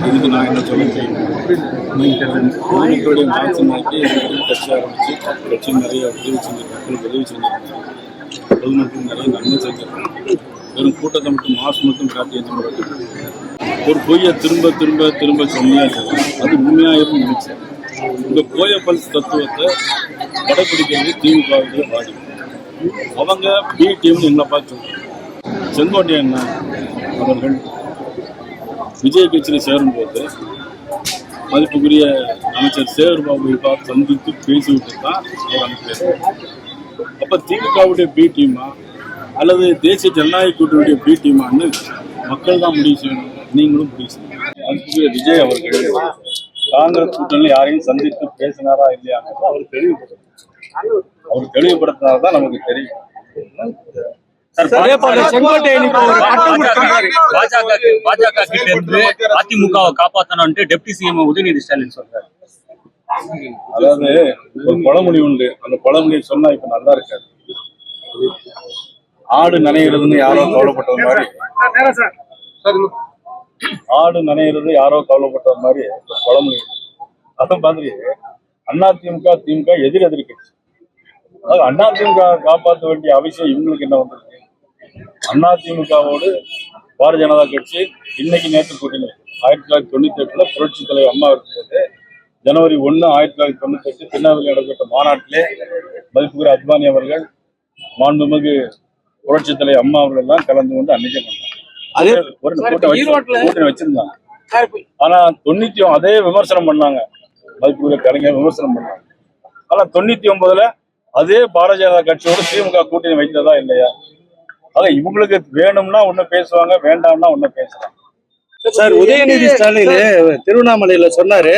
இதுக்கு நான் என்ன சொல்ல மக்களுடைய மாற்றமாக்கி கட்சி ஆரம்பித்து கட்சி நிறைய உதவி செஞ்சு மக்களுக்கு உதவி செஞ்சிருக்காங்க. பொதுமக்களுக்கு நிறைய நன்மை செஞ்சிருக்காங்க. வெறும் கூட்டத்தை மட்டும் மாசு மட்டும் காட்டி ஒரு பொய்யை திரும்ப திரும்ப திரும்ப சொன்னியா அது உண்மையாக நினைச்சேன். இந்த கோயப்பல்ஸ் தத்துவத்தை கடைப்பிடிக்கிறது திமுகவுடைய பாடி. அவங்க பி டீம்னு என்ன பார்த்து செங்கோட்டையன் அவர்கள் விஜய் கட்சியில் சேரும்போது மதிப்புக்குரிய அமைச்சர் சேகர் பாபுவை பார்த்து சந்தித்து பேசிவிட்டு தான் அவர் அனுப்பினார். அப்போ திமுகவுடைய பி டீமா அல்லது தேசிய ஜனநாயக கூட்டணியுடைய பி டீமான்னு மக்கள் தான் முடிவு செய்யணும். நீங்களும் முடிவு செய்யணும். மதிப்புக்குரிய விஜய் அவர்கள் காங்கிரஸ் கூட்டணியில் யாரையும் சந்தித்து பேசினாரா இல்லையா அவர் தெளிவுபடுத்தினால்தான் நமக்கு தெரியும். அதிமுகவை காப்பாற்றணும் டெப்டி சிஎம் உதயநிதி ஸ்டாலின் சொல்றாரு. அதாவது ஒரு பழமொழி உண்டு, அந்த பழமொழி சொன்னா இப்ப நல்லா இருக்காது. ஆடு நனைகிறதுன்னு யாரோ கவலைப்பட்டது மாதிரி, ஆடு நனைகிறது யாரோ கவலைப்பட்டது மாதிரி ஒரு பழமொழி. அது மாதிரி அதிமுக திமுக எதிர் கட்சி. அதிமுக காப்பாற்ற வேண்டிய அவசியம் இவங்களுக்கு என்ன வந்திருக்கு? அதிமுகவோடு பாரதிய ஜனதா கட்சி இன்னைக்கு நேற்று கூட்டணி 1998 புரட்சி தலைவர் அம்மா இருக்கும்போது ஜனவரி 1, 1998 திருநெல்வேலி நடைபெற்ற மாநாட்டிலே மதிப்புக்குரிய அத்வானி அவர்கள், மாண்புமிகு புரட்சி தலைவர் அம்மா அவர்கள் எல்லாம் கலந்து கொண்டு அன்னைக்கே கூட்டணி வச்சிருந்தாங்க. ஆனா 90 அதே விமர்சனம் பண்ணாங்க, மதிப்புக்குரிய கலைஞர் விமர்சனம் பண்ணாங்க. ஆனா 99 அதே பாரதிய ஜனதா கட்சியோட திமுக கூட்டணி வைத்ததா இல்லையா? ஆக இவங்களுக்கு வேணும்னா ஒண்ணு பேசுவாங்க, வேண்டாம்னா ஒண்ணு பேசுறாங்க. சார், உதயநிதி ஸ்டாலின் திருவண்ணாமலையில சொன்னாரு,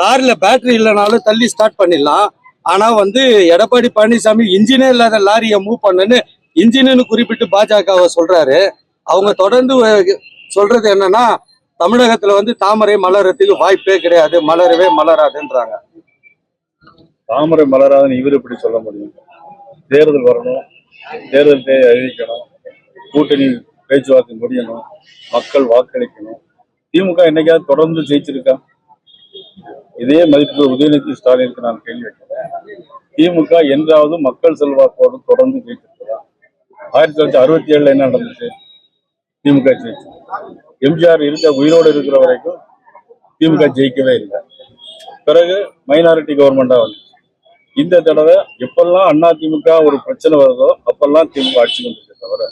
கார்ல பேட்டரி இல்லைனாலும் தள்ளி ஸ்டார்ட் பண்ணிடலாம், ஆனா எடப்பாடி பழனிசாமி இன்ஜினே இல்லாத லாரியை மூவ் பண்ணுன்னு இன்ஜின்னு குறிப்பிட்டு பாஜகவை சொல்றாரு. அவங்க தொடர்ந்து சொல்றது என்னன்னா, தமிழகத்துல தாமரை மலரத்துக்கு வாய்ப்பே கிடையாது, மலரவே மலராதுன்றாங்க. தாமரை மலராதுன்னு இவர் எப்படி சொல்ல முடியும்? தேர்தல் வரணும், தேர்தல் அறிவிக்கணும், கூட்டணி பேச்சுவார்த்தை முடியணும், மக்கள் வாக்களிக்கணும். திமுக என்னைக்காவது தொடர்ந்து ஜெயிச்சிருக்கா? இதே மதிப்பு உதயநிதி ஸ்டாலினுக்கு நான் கேள்வி வைக்கிறேன். திமுக என்றாவது மக்கள் செல்வாக்கோடு தொடர்ந்து ஜெயிச்சிருக்கா? 1967 என்ன நடந்துச்சு? திமுக ஜெயிச்சு. எம்ஜிஆர் உயிரோடு இருக்கிற வரைக்கும் திமுக ஜெயிக்கவே இல்லை. பிறகு மைனாரிட்டி கவர்மெண்டா வந்து இந்த தடவை எப்பெல்லாம் அதிமுக ஒரு பிரச்சனை வருதோ அப்பெல்லாம் திமுக ஆட்சி வந்திருக்கே தவிர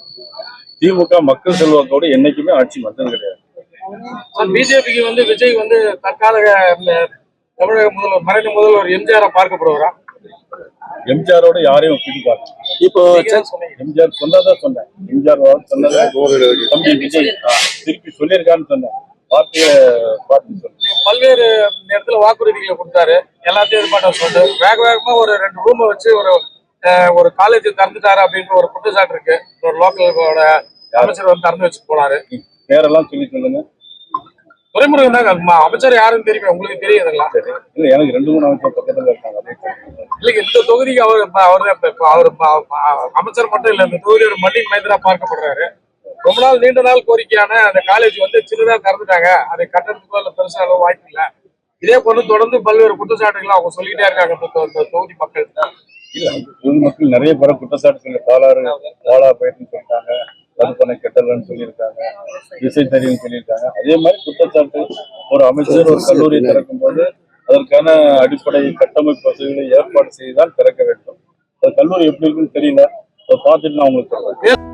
திமுக மக்கள் செல்வாக்கோடு என்னைக்குமே ஆட்சி வந்தது கிடையாது. பிஜேபிக்கு விஜய் தற்காலிக தமிழக முதல்வர், மறைந்த முதல்வர் எம்ஜிஆர் பார்க்கப்படுவாரா? எம்ஜிஆரோட யாரையும் ஒப்பிட்டு பார்க்க. இப்போ எம்ஜிஆர் சொன்னதான் சொன்னேன். எம்ஜிஆர் சொன்னதை தம்பி விஜய் திருப்பி சொல்லியிருக்கான்னு சொன்னேன். பல்வேறு நேரத்துல வாக்குறுதிகளை கொடுத்தாரு, எல்லாத்தையும் எதிர்பார்த்த சொல்லிட்டு வேக வேகமா ஒரு 2 ரூமை வச்சு ஒரு காலேஜ் திறந்துட்டாரு அப்படின்ற ஒரு குற்றச்சாட்டு இருக்கு. ஒரு லோக்கலோட அமைச்சர் திறந்து வச்சு போனாரு. பேரெல்லாம் சொல்லி சொல்லுங்க. துறைமுருகன் தான் அமைச்சர் யாருன்னு தெரியும், உங்களுக்கு தெரியுதுங்களா? இல்ல, எனக்கு 2-3 அமைச்சர் பக்கத்துல இருக்காங்க. இல்லைங்க, இந்த தொகுதிக்கு அவர் அமைச்சர் மட்டும் இல்ல, இந்த தொகுதியோட மண்ணின் மைந்தரா பார்க்கப்படுறாரு. ரொம்ப நாள் நீண்ட நாள் கோரிக்கையான அந்த காலேஜ் சின்னதா திறந்துட்டாங்க, அதை கட்டணத்துக்கோ இல்ல பெருசா அளவு வாய்ப்பு இல்லை. இதே போல தொடர்ந்து பல்வேறு குற்றச்சாட்டுகள் அவங்க சொல்லிட்டே இருக்காங்க தொகுதி மக்கள். இல்ல, பொதுமக்கள் நிறைய பேர குற்றச்சாட்டு சொல்லி பாலா பயிர்னு சொல்லிட்டாங்க, தடுப்பணை கெட்டலன்னு சொல்லியிருக்காங்க, திசை தெரியும் சொல்லியிருக்காங்க. அதே மாதிரி குற்றச்சாட்டு ஒரு அமைச்சர் ஒரு கல்லூரி திறக்கும் போது அதற்கான அடிப்படை கட்டமைப்பு வசதிகளை ஏற்பாடு செய்தால் திறக்க வேண்டும். அது கல்லூரி எப்படி இருக்குன்னு தெரியல, அதை பார்த்துட்டு நான் உங்களுக்கு சொல்றேன்.